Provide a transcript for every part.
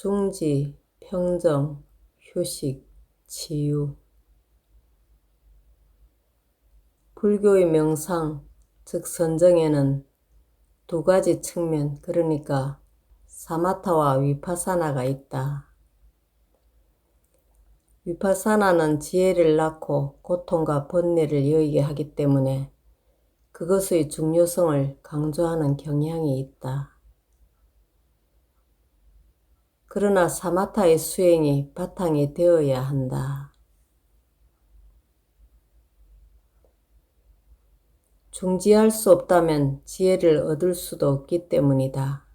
중지, 평정, 휴식, 치유. 불교의 명상, 즉 선정에는 두 가지 측면, 그러니까 사마타와 위파사나가 있다. 위파사나는 지혜를 낳고 고통과 번뇌를 여의게 하기 때문에 그것의 중요성을 강조하는 경향이 있다. 그러나 사마타의 수행이 바탕이 되어야 한다. 중지할 수 없다면 지혜를 얻을 수도 없기 때문이다.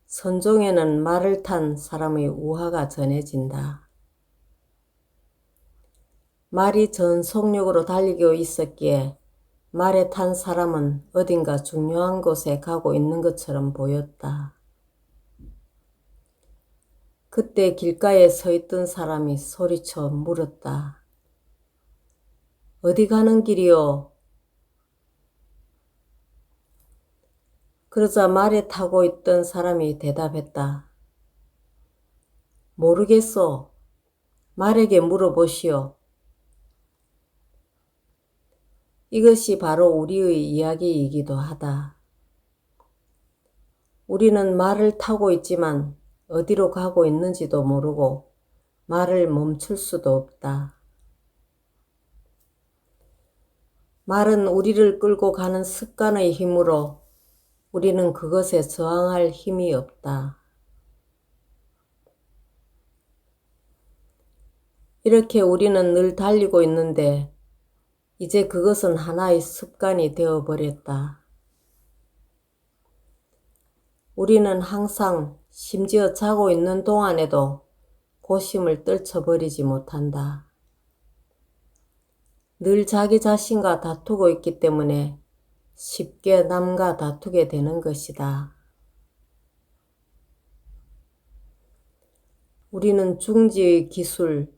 선종에는 말을 탄 사람의 우화가 전해진다. 말이 전속력으로 달리고 있었기에 말에 탄 사람은 어딘가 중요한 곳에 가고 있는 것처럼 보였다. 그때 길가에 서 있던 사람이 소리쳐 물었다. 어디 가는 길이요? 그러자 말에 타고 있던 사람이 대답했다. 모르겠소. 말에게 물어보시오. 이것이 바로 우리의 이야기이기도 하다. 우리는 말을 타고 있지만 어디로 가고 있는지도 모르고 말을 멈출 수도 없다. 말은 우리를 끌고 가는 습관의 힘으로 우리는 그것에 저항할 힘이 없다. 이렇게 우리는 늘 달리고 있는데 이제 그것은 하나의 습관이 되어버렸다. 우리는 항상 심지어 자고 있는 동안에도 고심을 떨쳐버리지 못한다. 늘 자기 자신과 다투고 있기 때문에 쉽게 남과 다투게 되는 것이다. 우리는 중지의 기술,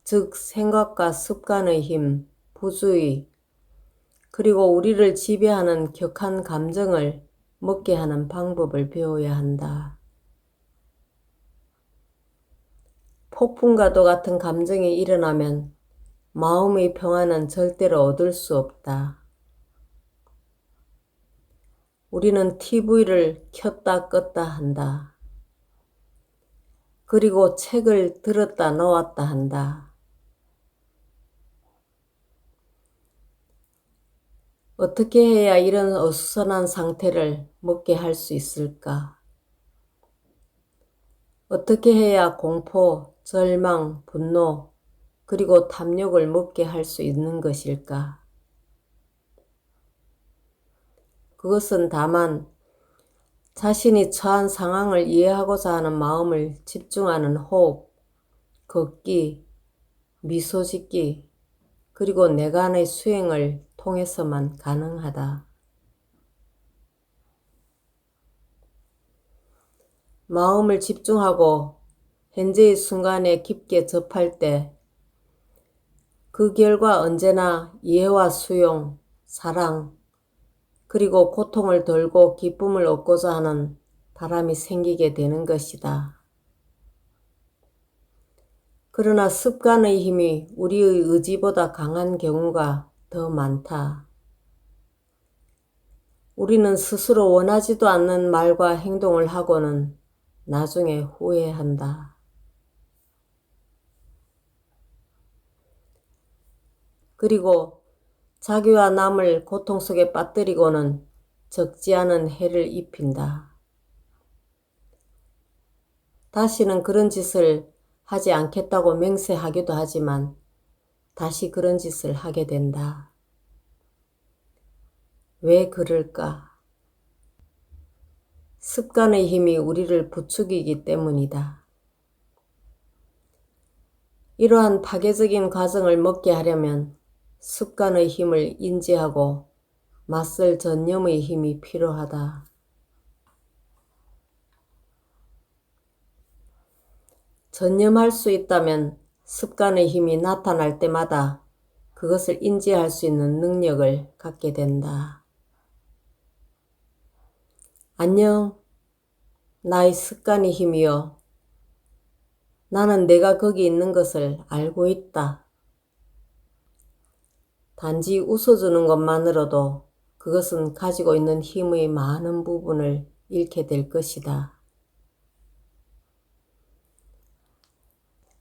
즉 생각과 습관의 힘, 부주의, 그리고 우리를 지배하는 격한 감정을 먹게 하는 방법을 배워야 한다. 폭풍과도 같은 감정이 일어나면 마음의 평안은 절대로 얻을 수 없다. 우리는 TV를 켰다 껐다 한다. 그리고 책을 들었다 놓았다 한다. 어떻게 해야 이런 어수선한 상태를 먹게 할 수 있을까? 어떻게 해야 공포, 절망, 분노, 그리고 탐욕을 먹게 할 수 있는 것일까? 그것은 다만 자신이 처한 상황을 이해하고자 하는 마음을 집중하는 호흡, 걷기, 미소 짓기, 그리고 내간의 수행을 통해서만 가능하다. 마음을 집중하고 현재의 순간에 깊게 접할 때 그 결과 언제나 이해와 수용, 사랑, 그리고 고통을 덜고 기쁨을 얻고자 하는 바람이 생기게 되는 것이다. 그러나 습관의 힘이 우리의 의지보다 강한 경우가 더 많다. 우리는 스스로 원하지도 않는 말과 행동을 하고는 나중에 후회한다. 그리고 자기와 남을 고통 속에 빠뜨리고는 적지 않은 해를 입힌다. 다시는 그런 짓을 하지 않겠다고 맹세하기도 하지만 다시 그런 짓을 하게 된다. 왜 그럴까? 습관의 힘이 우리를 부추기기 때문이다. 이러한 파괴적인 과정을 먹게 하려면 습관의 힘을 인지하고 맞설 전념의 힘이 필요하다. 전념할 수 있다면 습관의 힘이 나타날 때마다 그것을 인지할 수 있는 능력을 갖게 된다. 안녕. 나의 습관의 힘이여. 나는 내가 거기 있는 것을 알고 있다. 단지 웃어주는 것만으로도 그것은 가지고 있는 힘의 많은 부분을 잃게 될 것이다.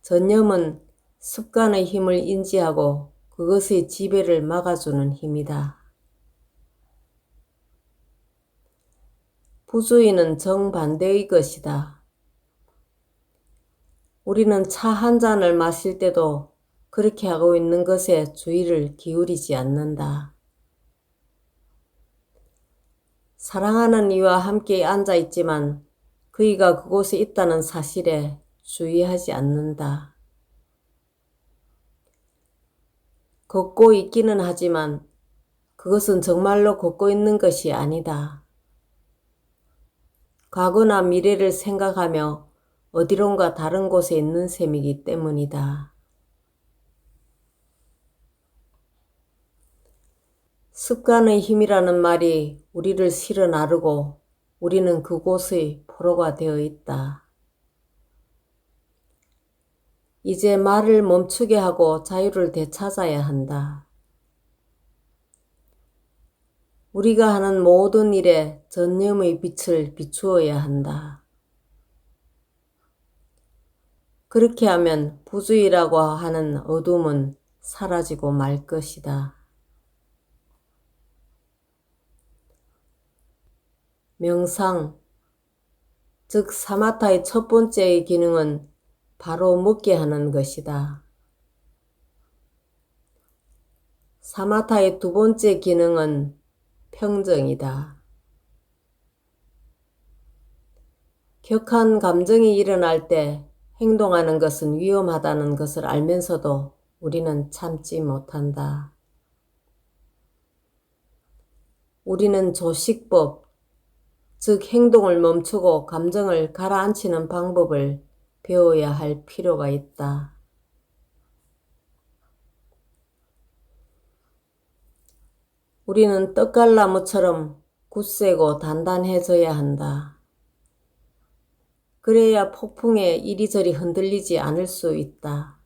전념은 습관의 힘을 인지하고 그것의 지배를 막아주는 힘이다. 부주의는 정반대의 것이다. 우리는 차 한 잔을 마실 때도 그렇게 하고 있는 것에 주의를 기울이지 않는다. 사랑하는 이와 함께 앉아 있지만 그이가 그곳에 있다는 사실에 주의하지 않는다. 걷고 있기는 하지만 그것은 정말로 걷고 있는 것이 아니다. 과거나 미래를 생각하며 어디론가 다른 곳에 있는 셈이기 때문이다. 습관의 힘이라는 말이 우리를 실어 나르고 우리는 그곳의 포로가 되어 있다. 이제 말을 멈추게 하고 자유를 되찾아야 한다. 우리가 하는 모든 일에 전념의 빛을 비추어야 한다. 그렇게 하면 부주의라고 하는 어둠은 사라지고 말 것이다. 명상, 즉 사마타의 첫 번째의 기능은 바로 묻게 하는 것이다. 사마타의 두 번째 기능은 평정이다. 격한 감정이 일어날 때 행동하는 것은 위험하다는 것을 알면서도 우리는 참지 못한다. 우리는 조식법, 즉 행동을 멈추고 감정을 가라앉히는 방법을 배워야 할 필요가 있다. 우리는 떡갈나무처럼 굳세고 단단해져야 한다. 그래야 폭풍에 이리저리 흔들리지 않을 수 있다.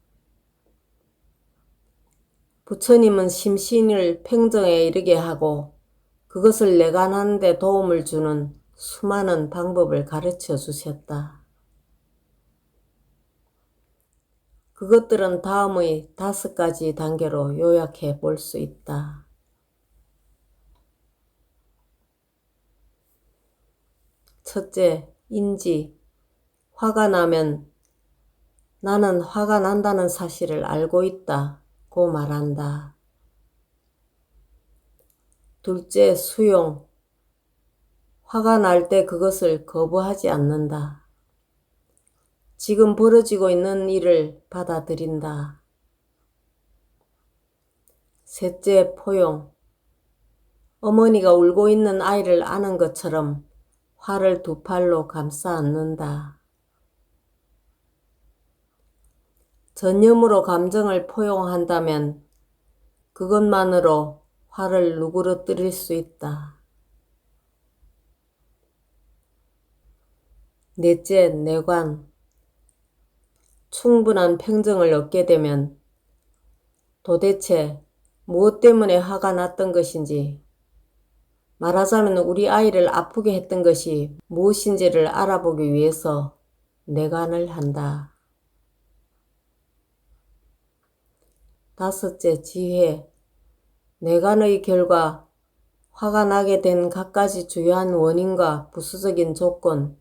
부처님은 심신을 평정에 이르게 하고 그것을 내관하는 데 도움을 주는 수많은 방법을 가르쳐 주셨다. 그것들은 다음의 5가지 단계로 요약해 볼 수 있다. 첫째, 인지. 화가 나면 나는 화가 난다는 사실을 알고 있다고 말한다. 둘째, 수용. 화가 날 때 그것을 거부하지 않는다. 지금 벌어지고 있는 일을 받아들인다. 셋째, 포용. 어머니가 울고 있는 아이를 안은 것처럼 화를 두 팔로 감싸 안는다. 전념으로 감정을 포용한다면 그것만으로 화를 누그러뜨릴 수 있다. 넷째, 내관. 충분한 평정을 얻게 되면 도대체 무엇 때문에 화가 났던 것인지, 말하자면 우리 아이를 아프게 했던 것이 무엇인지를 알아보기 위해서 내관을 한다. 다섯째, 지혜. 내관의 결과 화가 나게 된 갖가지 주요한 원인과 부수적인 조건,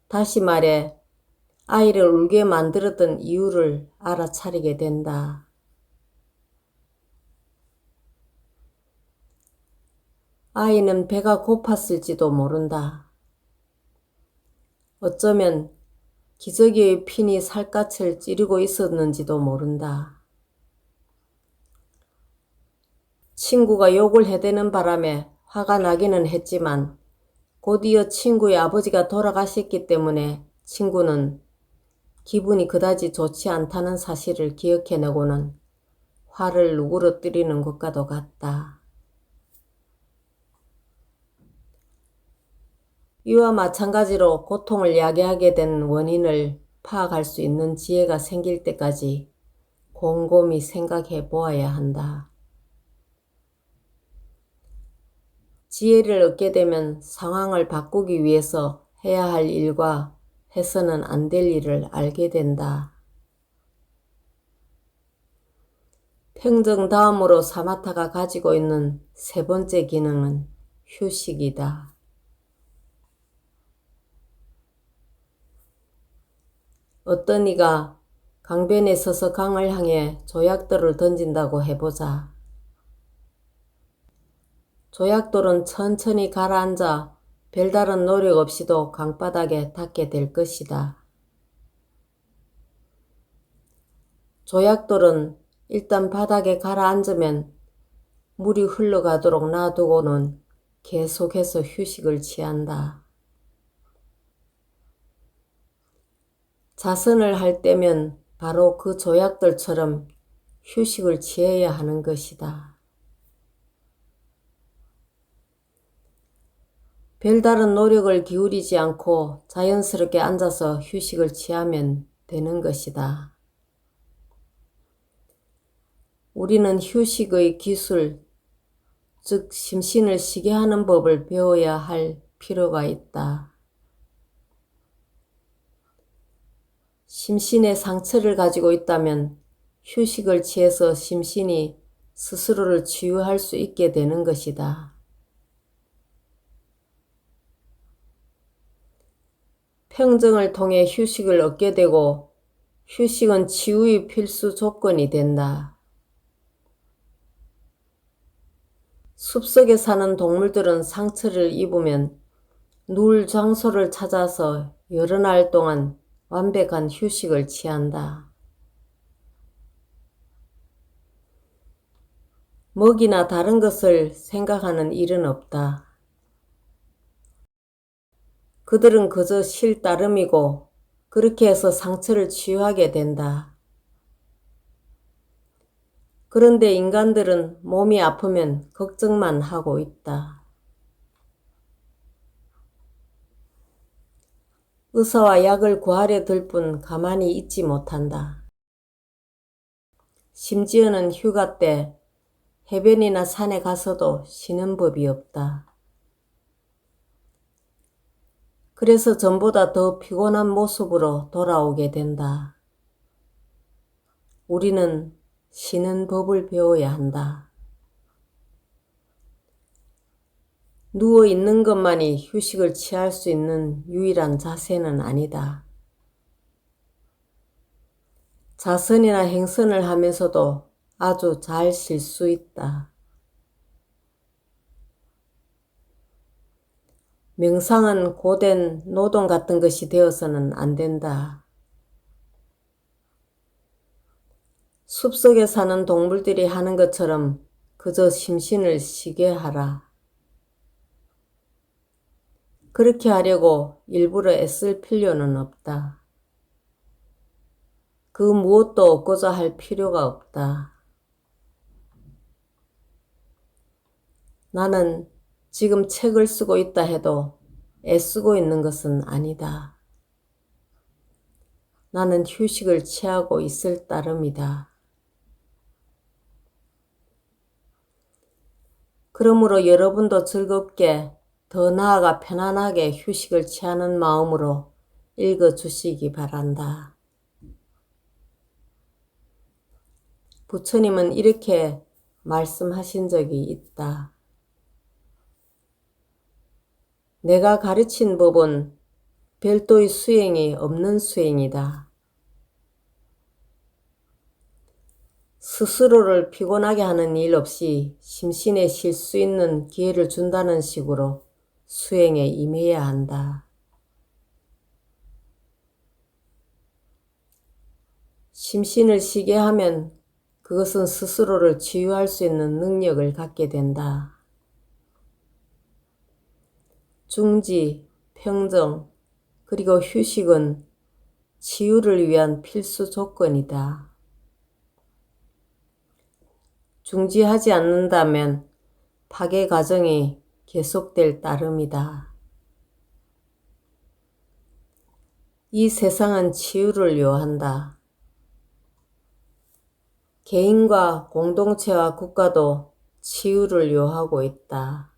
다시 말해 아이를 울게 만들었던 이유를 알아차리게 된다. 아이는 배가 고팠을지도 모른다. 어쩌면 기저귀의 핀이 살갗을 찌르고 있었는지도 모른다. 친구가 욕을 해대는 바람에 화가 나기는 했지만 곧이어 친구의 아버지가 돌아가셨기 때문에 친구는 기분이 그다지 좋지 않다는 사실을 기억해내고는 화를 누그러뜨리는 것과도 같다. 이와 마찬가지로 고통을 야기하게 된 원인을 파악할 수 있는 지혜가 생길 때까지 곰곰이 생각해 보아야 한다. 지혜를 얻게 되면 상황을 바꾸기 위해서 해야 할 일과 해서는 안 될 일을 알게 된다. 평정 다음으로 사마타가 가지고 있는 세 번째 기능은 휴식이다. 어떤 이가 강변에 서서 강을 향해 조약돌을 던진다고 해보자. 조약돌은 천천히 가라앉아 별다른 노력 없이도 강바닥에 닿게 될 것이다. 조약돌은 일단 바닥에 가라앉으면 물이 흘러가도록 놔두고는 계속해서 휴식을 취한다. 자선을 할 때면 바로 그 조약돌처럼 휴식을 취해야 하는 것이다. 별다른 노력을 기울이지 않고 자연스럽게 앉아서 휴식을 취하면 되는 것이다. 우리는 휴식의 기술, 즉 심신을 쉬게 하는 법을 배워야 할 필요가 있다. 심신의 상처를 가지고 있다면 휴식을 취해서 심신이 스스로를 치유할 수 있게 되는 것이다. 평정을 통해 휴식을 얻게 되고 휴식은 치유의 필수 조건이 된다. 숲속에 사는 동물들은 상처를 입으면 누울 장소를 찾아서 여러 날 동안 완벽한 휴식을 취한다. 먹이나 다른 것을 생각하는 일은 없다. 그들은 그저 쉴 따름이고 그렇게 해서 상처를 치유하게 된다. 그런데 인간들은 몸이 아프면 걱정만 하고 있다. 의사와 약을 구하려 들 뿐 가만히 있지 못한다. 심지어는 휴가 때 해변이나 산에 가서도 쉬는 법이 없다. 그래서 전보다 더 피곤한 모습으로 돌아오게 된다. 우리는 쉬는 법을 배워야 한다. 누워 있는 것만이 휴식을 취할 수 있는 유일한 자세는 아니다. 자선이나 행선을 하면서도 아주 잘 쉴 수 있다. 명상은 고된 노동 같은 것이 되어서는 안 된다. 숲속에 사는 동물들이 하는 것처럼 그저 심신을 쉬게 하라. 그렇게 하려고 일부러 애쓸 필요는 없다. 그 무엇도 얻고자 할 필요가 없다. 나는 지금 책을 쓰고 있다 해도 애쓰고 있는 것은 아니다. 나는 휴식을 취하고 있을 따름이다. 그러므로 여러분도 즐겁게 더 나아가 편안하게 휴식을 취하는 마음으로 읽어주시기 바란다. 부처님은 이렇게 말씀하신 적이 있다. 내가 가르친 법은 별도의 수행이 없는 수행이다. 스스로를 피곤하게 하는 일 없이 심신에 쉴 수 있는 기회를 준다는 식으로 수행에 임해야 한다. 심신을 쉬게 하면 그것은 스스로를 치유할 수 있는 능력을 갖게 된다. 중지, 평정, 그리고 휴식은 치유를 위한 필수 조건이다. 중지하지 않는다면 파괴 과정이 계속될 따름이다. 이 세상은 치유를 요한다. 개인과 공동체와 국가도 치유를 요하고 있다.